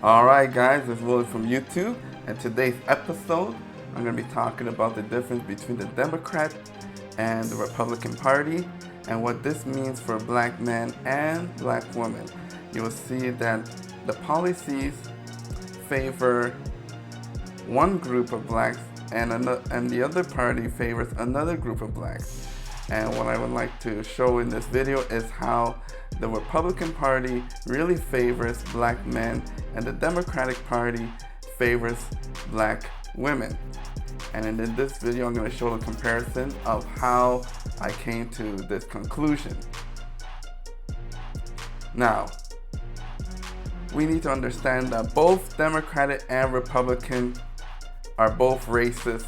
Alright guys, this is Willie from YouTube, and today's episode I'm going to be talking about the difference between the Democrat and the Republican Party and what this means for black men and black women. You will see that the policies favor one group of blacks and the other party favors another group of blacks. And what I would like to show in this video is how the Republican Party really favors black men and the Democratic Party favors black women. And in this video, I'm going to show the comparison of how I came to this conclusion. Now, we need to understand that both Democratic and Republican are both racist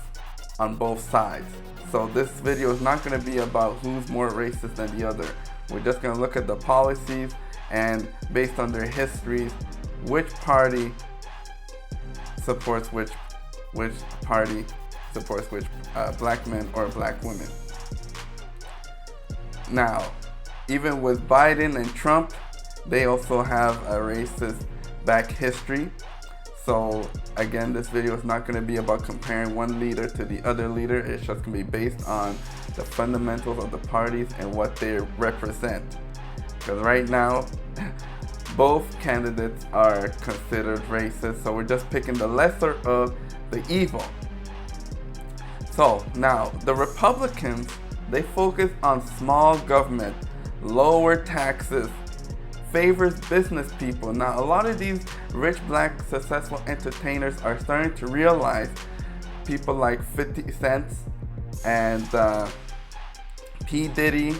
on both sides. So this video is not going to be about who's more racist than the other. We're just going to look at the policies and based on their histories, which party supports which party supports which black men or black women. Now, even with Biden and Trump, they also have a racist back history. So again, this video is not going to be about comparing one leader to the other leader. It's just going to be based on the fundamentals of the parties and what they represent. Because right now, both candidates are considered racist, so we're just picking the lesser of the evil. So now, the Republicans, they focus on small government, lower taxes, favors business people. Now, a lot of these rich black successful entertainers are starting to realize, people like 50 Cent and P. Diddy,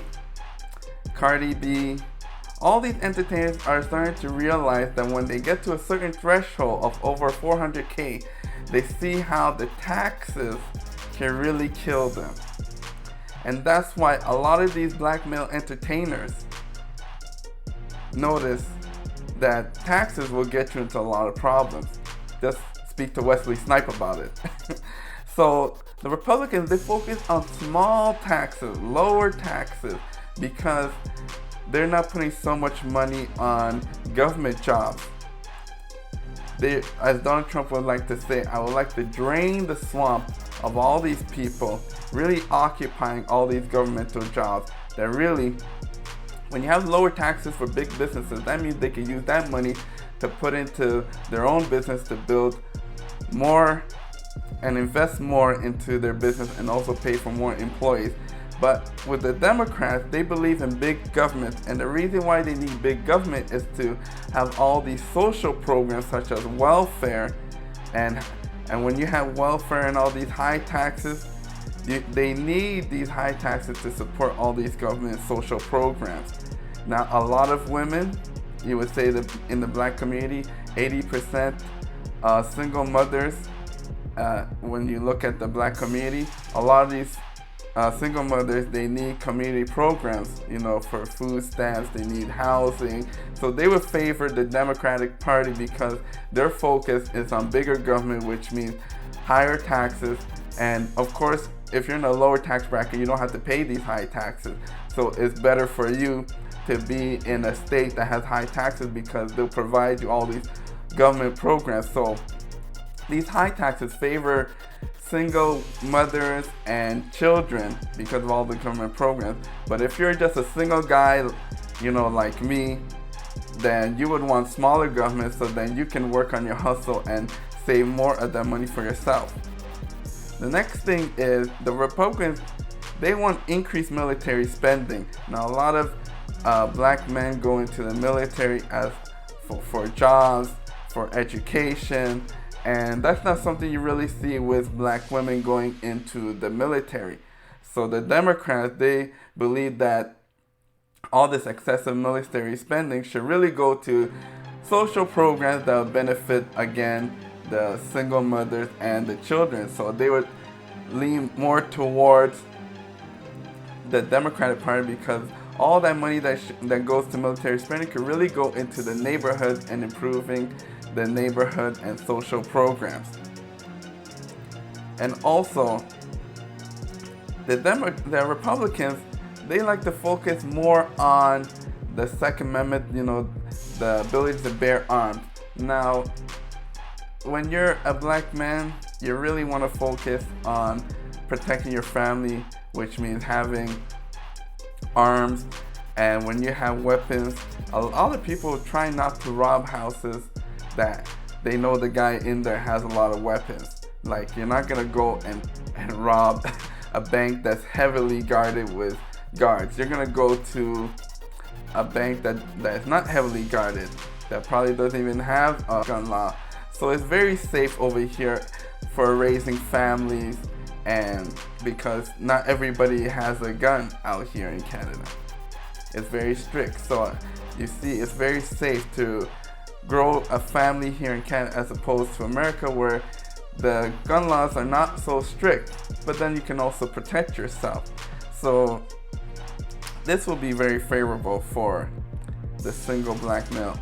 Cardi B, all these entertainers are starting to realize that when they get to a certain threshold of over 400K, they see how the taxes can really kill them. And that's why a lot of these black male entertainers notice that taxes will get you into a lot of problems. Just speak to Wesley Snipe about it. So the Republicans, they focus on small taxes, lower taxes, because they're not putting so much money on government jobs. They, as Donald Trump would like to say, I would like to drain the swamp of all these people really occupying all these governmental jobs that really, when you have lower taxes for big businesses, that means they can use that money to put into their own business to build more and invest more into their business and also pay for more employees. But with the Democrats, they believe in big government, and the reason why they need big government is to have all these social programs such as welfare, and when you have welfare and all these high taxes, they need these high taxes to support all these government social programs. Now, a lot of women, you would say that in the black community, 80% single mothers. When you look at the black community, a lot of these single mothers, they need community programs, for food stamps, they need housing. So they would favor the Democratic Party because their focus is on bigger government, which means higher taxes. And of course, if you're in a lower tax bracket, you don't have to pay these high taxes. So it's better for you to be in a state that has high taxes because they'll provide you all these government programs. So these high taxes favor single mothers and children because of all the government programs. But if you're just a single guy, like me, then you would want smaller government so then you can work on your hustle and save more of that money for yourself. The next thing is the Republicans, they want increased military spending. Now, a lot of black men go into the military as for jobs, for education, and that's not something you really see with black women going into the military. So the Democrats, they believe that all this excessive military spending should really go to social programs that will benefit, again, the single mothers and the children. So they would lean more towards the Democratic Party because all that money that goes to military spending could really go into the neighborhoods and improving the neighborhood and social programs. And also, the Republicans, they like to focus more on the Second Amendment, the ability to bear arms. Now, when you're a black man, you really want to focus on protecting your family, which means having arms. And when you have weapons, a lot of people try not to rob houses that they know the guy in there has a lot of weapons. Like, you're not gonna go and rob a bank that's heavily guarded with guards. You're gonna go to a bank that's not heavily guarded, that probably doesn't even have a gun law. So it's very safe over here for raising families, and because not everybody has a gun out here in Canada. It's very strict. So you see, it's very safe to grow a family here in Canada as opposed to America, where the gun laws are not so strict, but then you can also protect yourself. So this will be very favorable for the single black male.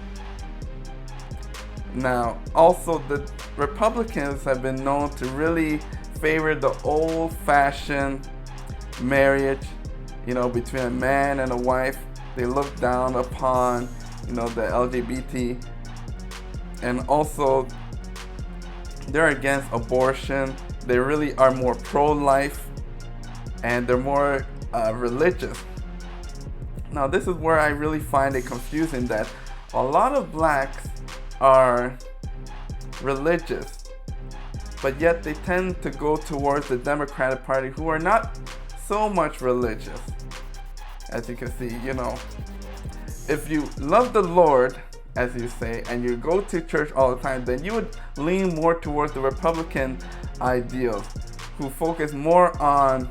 Now, also the Republicans have been known to really favor the old-fashioned marriage, between a man and a wife. They look down upon, the LGBT, and also they're against abortion. They really are more pro-life, and they're more religious. Now, this is where I really find it confusing, that a lot of blacks are religious, but yet they tend to go towards the Democratic Party, who are not so much religious. As you can see, if you love the Lord, as you say, and you go to church all the time, then you would lean more towards the Republican ideals, who focus more on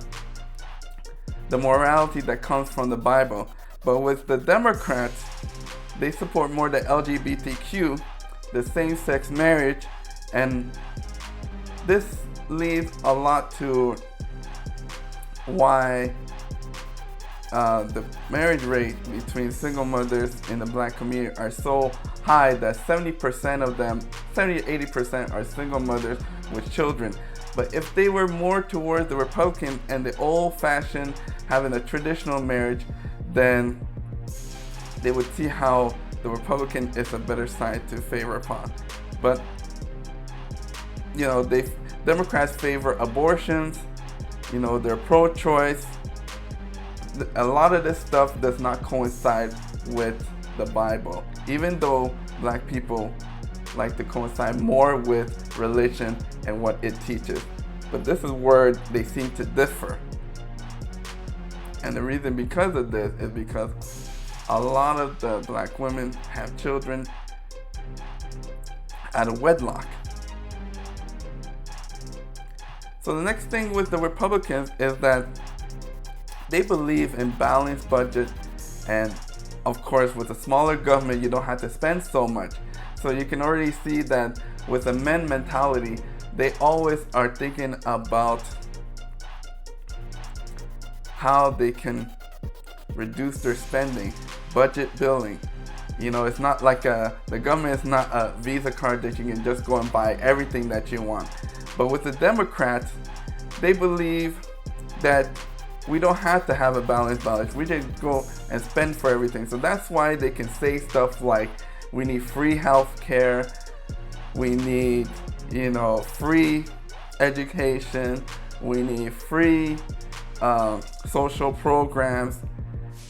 the morality that comes from the Bible. But with the Democrats, they support more the LGBTQ, the same-sex marriage, and this leads a lot to why the marriage rate between single mothers in the black community are so high, that 70% of them, 70 to 80% are single mothers with children. But if they were more towards the Republican and the old-fashioned, having a traditional marriage, then they would see how the Republican is a better side to favor upon. But Democrats favor abortions, they're pro-choice. A lot of this stuff does not coincide with the Bible, even though black people like to coincide more with religion and what it teaches. But this is where they seem to differ. And the reason because of this is because a lot of the black women have children out of wedlock. So the next thing with the Republicans is that they believe in balanced budget, and of course with a smaller government you don't have to spend so much. So you can already see that with a men mentality, they always are thinking about how they can reduce their spending, budget billing. It's not like the government is not a Visa card that you can just go and buy everything that you want. But with the Democrats, they believe that we don't have to have a balanced budget. We just go and spend for everything. So that's why they can say stuff like, we need free health care, we need, free education, we need free social programs.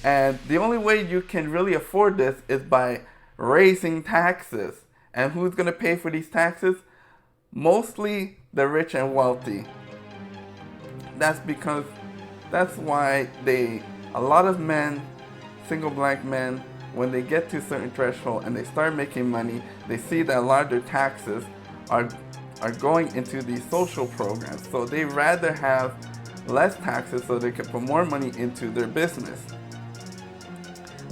And the only way you can really afford this is by raising taxes. And who's going to pay for these taxes? Mostly the rich and wealthy. That's why a lot of men, single black men, when they get to a certain threshold and they start making money, they see that a lot of their taxes are going into these social programs. So they rather have less taxes so they can put more money into their business.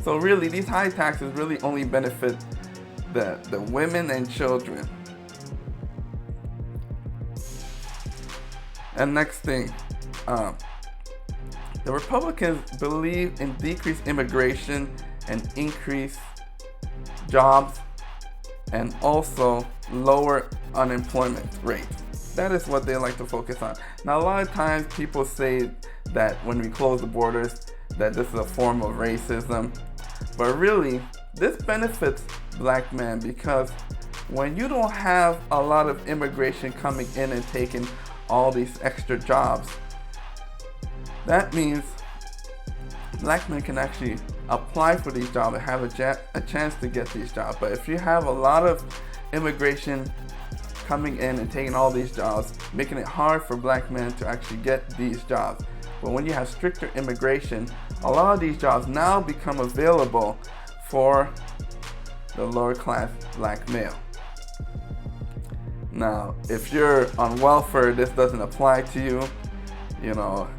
So really, these high taxes really only benefit the women and children. And next thing, the Republicans believe in decreased immigration and increased jobs, and also lower unemployment rate. That is what they like to focus on. Now, a lot of times people say that when we close the borders, that this is a form of racism. But really, this benefits black men, because when you don't have a lot of immigration coming in and taking all these extra jobs, that means black men can actually apply for these jobs and have a chance to get these jobs. But if you have a lot of immigration coming in and taking all these jobs, making it hard for black men to actually get these jobs. But when you have stricter immigration, a lot of these jobs now become available for the lower class black male. Now, if you're on welfare, this doesn't apply to you. You know,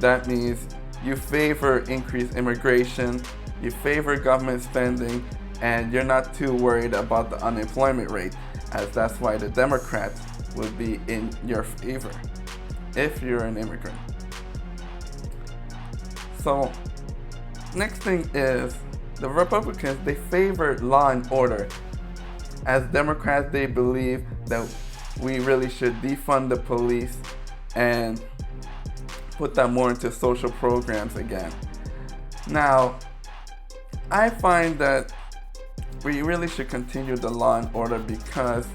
that means you favor increased immigration, you favor government spending, and you're not too worried about the unemployment rate, as that's why the Democrats would be in your favor if you're an immigrant. So, next thing is the Republicans, they favor law and order. As Democrats, they believe that we really should defund the police and put that more into social programs again. Now, I find that we really should continue the law and order, because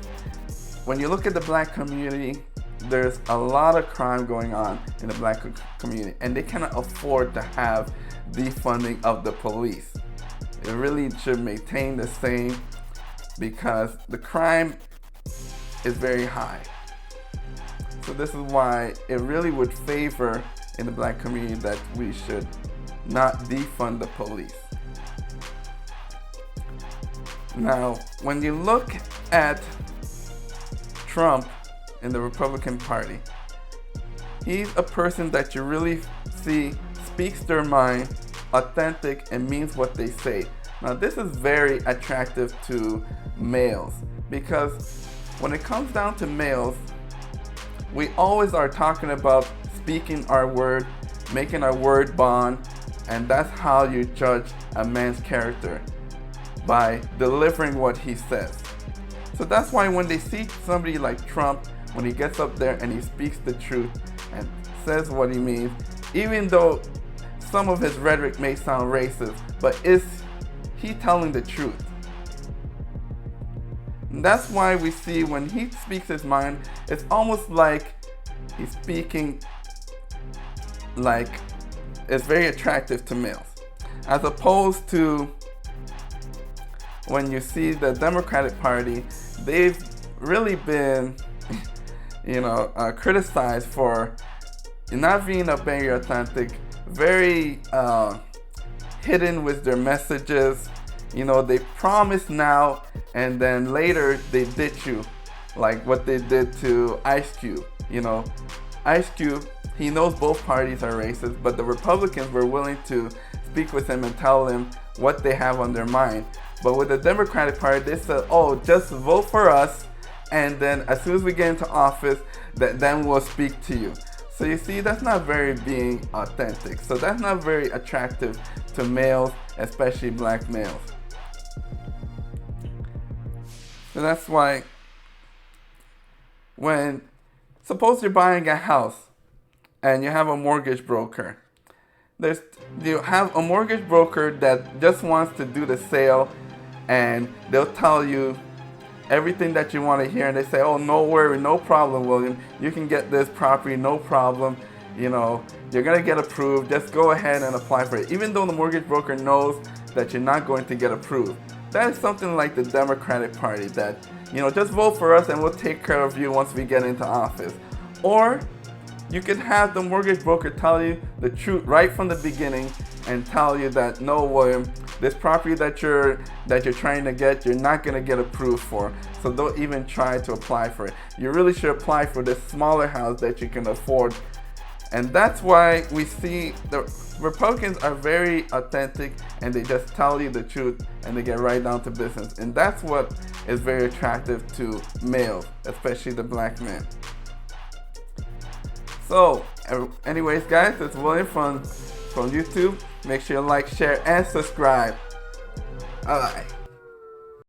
when you look at the black community, there's a lot of crime going on in the black community, and they cannot afford to have defunding of the police. It really should maintain the same, because the crime is very high. So this is why it really would favor in the black community that we should not defund the police. Now, when you look at Trump in the Republican Party, he's a person that you really see speaks their mind, authentic, and means what they say. Now, this is very attractive to males, because when it comes down to males, we always are talking about speaking our word, making our word bond, and that's how you judge a man's character, by delivering what he says. So that's why when they see somebody like Trump, when he gets up there and he speaks the truth and says what he means, even though some of his rhetoric may sound racist, but is he telling the truth? And that's why we see when he speaks his mind, it's almost like he's speaking like it's very attractive to males, as opposed to when you see the Democratic Party, they've really been criticized for not being a very authentic, very hidden with their messages. They promise now and then later they ditch you, like what they did to Ice Cube. Ice Cube, he knows both parties are racist, but the Republicans were willing to speak with him and tell him what they have on their mind. But with the Democratic Party, they said, oh, just vote for us, and then as soon as we get into office, then we'll speak to you. So you see, that's not very being authentic. So that's not very attractive to males, especially black males. So that's why suppose you're buying a house and you have a mortgage broker. You have a mortgage broker that just wants to do the sale, and they'll tell you everything that you want to hear, and they say, oh, no worry, no problem, William, you can get this property, no problem, you're gonna get approved, just go ahead and apply for it, even though the mortgage broker knows that you're not going to get approved. That is something like the Democratic Party, that just vote for us and we'll take care of you once we get into office. Or you could have the mortgage broker tell you the truth right from the beginning and tell you that, no, William, this property that you're trying to get, you're not going to get approved for. So don't even try to apply for it. You really should apply for this smaller house that you can afford. And that's why we see the Republicans are very authentic, and they just tell you the truth and they get right down to business. And that's what is very attractive to males, especially the black men. So, anyways, guys, it's William from YouTube. Make sure you like, share, and subscribe. Bye.